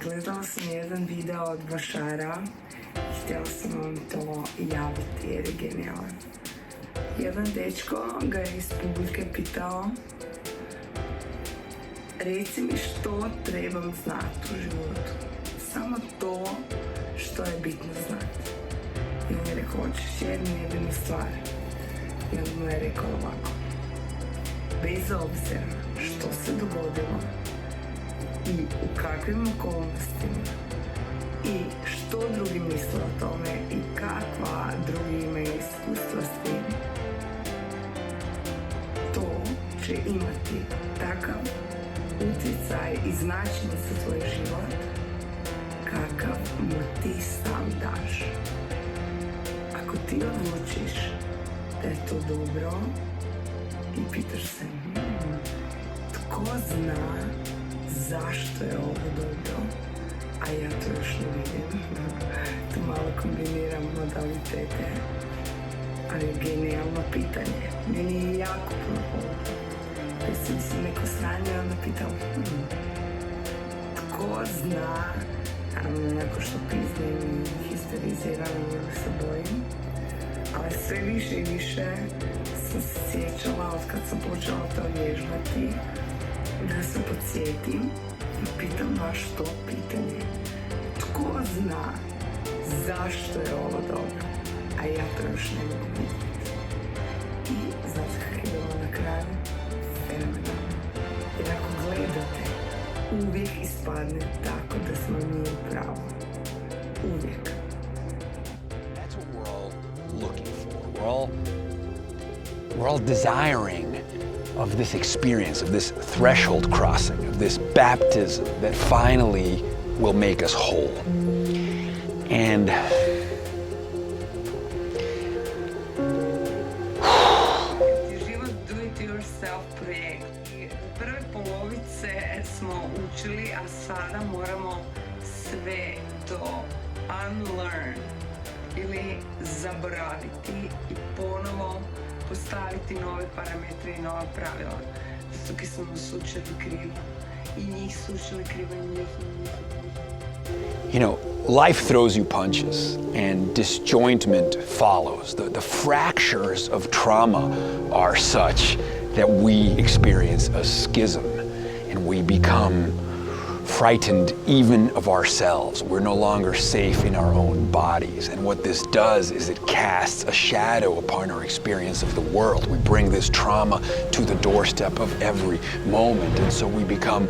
Gledala sam jedan video od Bašara i htjela sam vam to javiti jer je genijalan. Jedan dečko ga je iz publike pitao: reci mi što trebam znati u životu. Samo to što je bitno znati. I on je rekao: hoćeš jedinu stvar. I on mu je rekao ovako: bez obzira što se dogodilo i u kakvim okolnostima i što drugi misle o tome i kakva drugi imaju iskustva s tim, to će imati takav utjecaj i značenje za tvoj život kakav mu ti sam daš. Ako ti odlučiš da je to dobro i pitaš se tko zna zašto je ovo dobro, a ja to još ne vidim. Tu malo kombiniram modalitete, ali je genijalno pitanje. Meni je jako puno povoda. Da si mislim neko sranje, onda pitam tko zna, naravno nakon što piznem i histeriziram ili se bojim, ali sve više i više sam se sjećala od kad sam počela to vježbati, da se podsjetim i pitam baš to pitanje. Tko zna zašto je ovo dobro, a ja to još ne mogu vidjeti. I znate kako je bilo na kraju? Fenomenalno. Jer ako gledate, uvijek ispadne tako da smo mi u pravu. Uvijek. That's what we're all looking for. We're all desiring of this experience, of this threshold crossing, of this baptism that finally will make us whole. And život do-it-yourself projekt. U prve polovice smo učili, a sada moramo sve to unlearn ili zaboraviti i ponovo postaviti nove parametre i nova pravila. Zato ki smo nas učili krivo i njih su učili krivo i njih. you know, life throws you punches and disjointment follows. The fractures of trauma are such that we experience a schism and we become frightened even of ourselves. We're no longer safe in our own bodies. And what this does is it casts a shadow upon our experience of the world. We bring this trauma to the doorstep of every moment. And so we become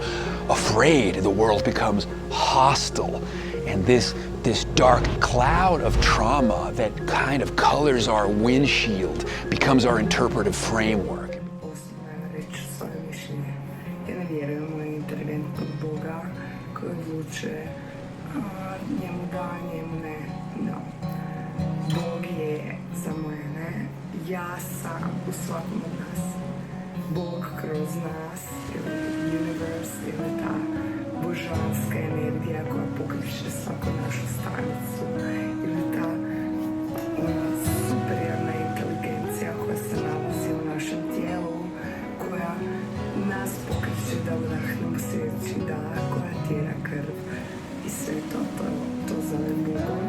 afraid. The world becomes hostile. And this dark cloud of trauma that kind of colors our windshield becomes our interpretive framework. Njemu da, njemu ne, no. Bog je za mene, ja sam u svakom od nas. Bog kroz nas, ili universe, ili ta božanska energija koja pokriče svaku našu stanicu, ili ta superiorna inteligencija koja se nalazi u našem tijelu, koja nas pokriče da udahnemo sljedeći dah, koja tjera krv. I sve to zove Bogom.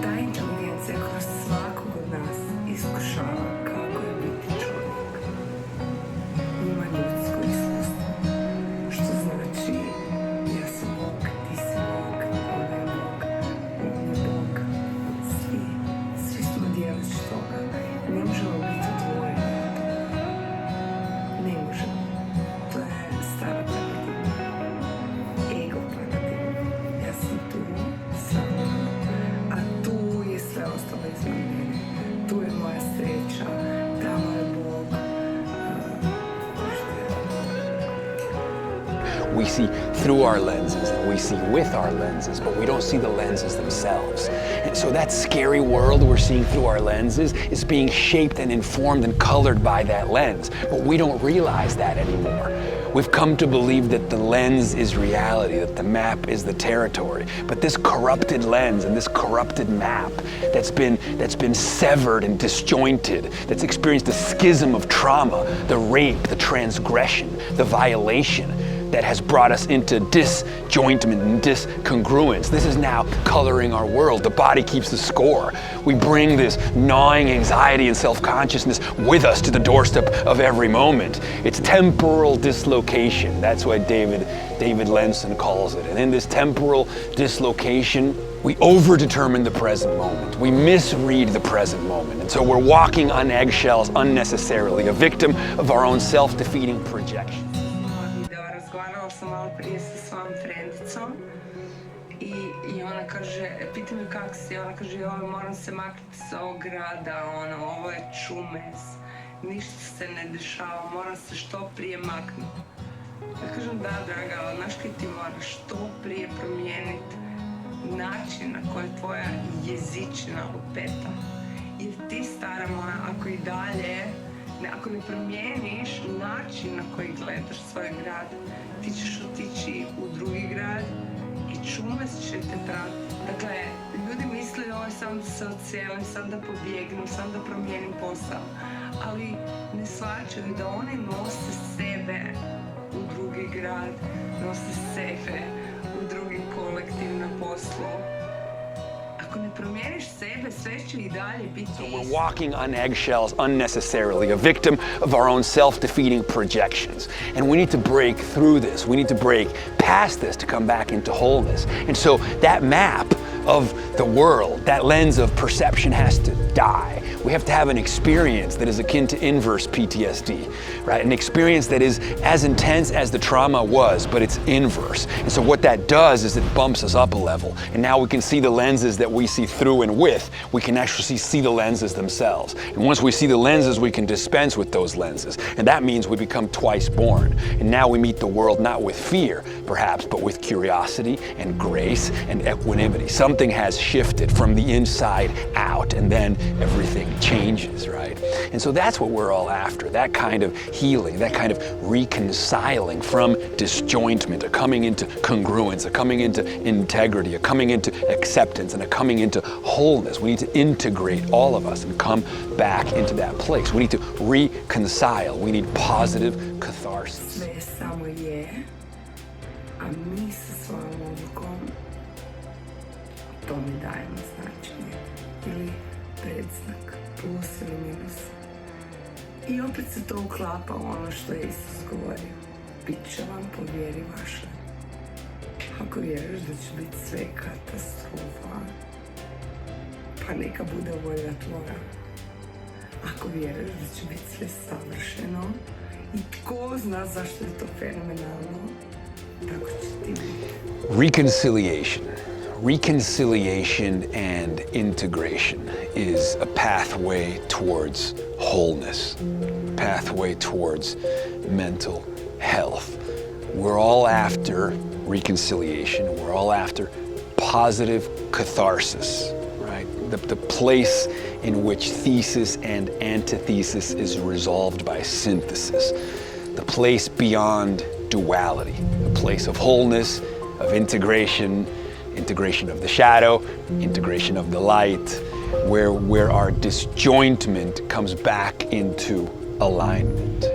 Ta inteligencija kroz svakog od nas iskušava kako je biti čovjek. Ima ljudsko iskustvo. Što znači, ja sam Bog, ti si Bog, ona je Bog, on je Bog. Svi smo djelić toga. Ne možemo biti odvojeni. Ne možemo. To je stara paradigma. Ego paradigma. Ja sam tu, sama, a tu je sve ostalo izvan mene. Tu je moja sreća, tamo je Bog. We see through our lenses and we see with our lenses, but we don't see the lenses themselves. And so that scary world we're seeing through our lenses is being shaped and informed and colored by that lens. But we don't realize that anymore. We've come to believe that the lens is reality, that the map is the territory. But this corrupted lens and this corrupted map that's been severed and disjointed, that's experienced the schism of trauma, the rape, the transgression, the violation, that has brought us into disjointment and discongruence. This is now coloring our world. The body keeps the score. We bring this gnawing anxiety and self-consciousness with us to the doorstep of every moment. It's temporal dislocation. That's what David Lenson calls it. And in this temporal dislocation, we overdetermine the present moment. We misread the present moment. And so we're walking on eggshells unnecessarily, a victim of our own self-defeating projections. Razgovarala sam malo prije sa svojom frendicom i ona kaže, pita me kako si, ona kaže, joj, moram se maknuti sa ovog grada, ovo je čumes, ništa se ne dešava, moram se što prije maknuti. Ja kažem, da, draga, ali znaš kaj ti moraš što prije promijeniti način na koji je tvoja jezičina opeta. Jer ti, stara moja, ako i dalje, ako ne promijeniš način na koji gledaš svoj grad, ti ćeš otići u drugi grad i čumes će te pratiti. Dakle, ljudi misle, ovo sam da se odselim, sam da pobjegnem, sam da promijenim posao. Ali ne shvaćaju da oni nose sebe u drugi grad, nose sebe u drugi kolektiv na poslu. Ako ne promijeniš sebe, sve će i dalje biti isto. So we're walking on eggshells unnecessarily, a victim of our own self-defeating projections. And we need to break through this. We need to break past this to come back into wholeness. And so that map of the world, that lens of perception has to die. We have to have an experience that is akin to inverse PTSD, right? An experience that is as intense as the trauma was, but it's inverse. And so what that does is it bumps us up a level. And now we can see the lenses that we see through and with. We can actually see the lenses themselves. And once we see the lenses, we can dispense with those lenses. And that means we become twice born. And now we meet the world not with fear, perhaps, but with curiosity and grace and equanimity. Something has shifted from the inside out, and then everything changes, right? And so that's what we're all after, that kind of healing, that kind of reconciling from disjointment, a coming into congruence, a coming into integrity, a coming into acceptance, and a coming into wholeness. We need to integrate all of us and come back into that place. We need to reconcile. We need positive catharsis. Sve samo je, a mi sa svojom odlukom tome dajemo značenje ili predznak, plus ili minus. I opet se to uklapa u ono što je Isus govorio. Bit će vam po vjeri vaše. Ako vjeruješ da će biti sve katastrofa, pa neka bude volja tvoja. Ako vjeruješ da će biti sve savršeno i tko zna zašto je to fenomenalno, tako će ti biti. Reconciliation and integration is a pathway towards wholeness, pathway towards mental health. We're all after reconciliation. We're all after positive catharsis, right? The place in which thesis and antithesis is resolved by synthesis. The place beyond duality, a place of wholeness, of integration, integration of the shadow, integration of the light, where our disjointment comes back into alignment.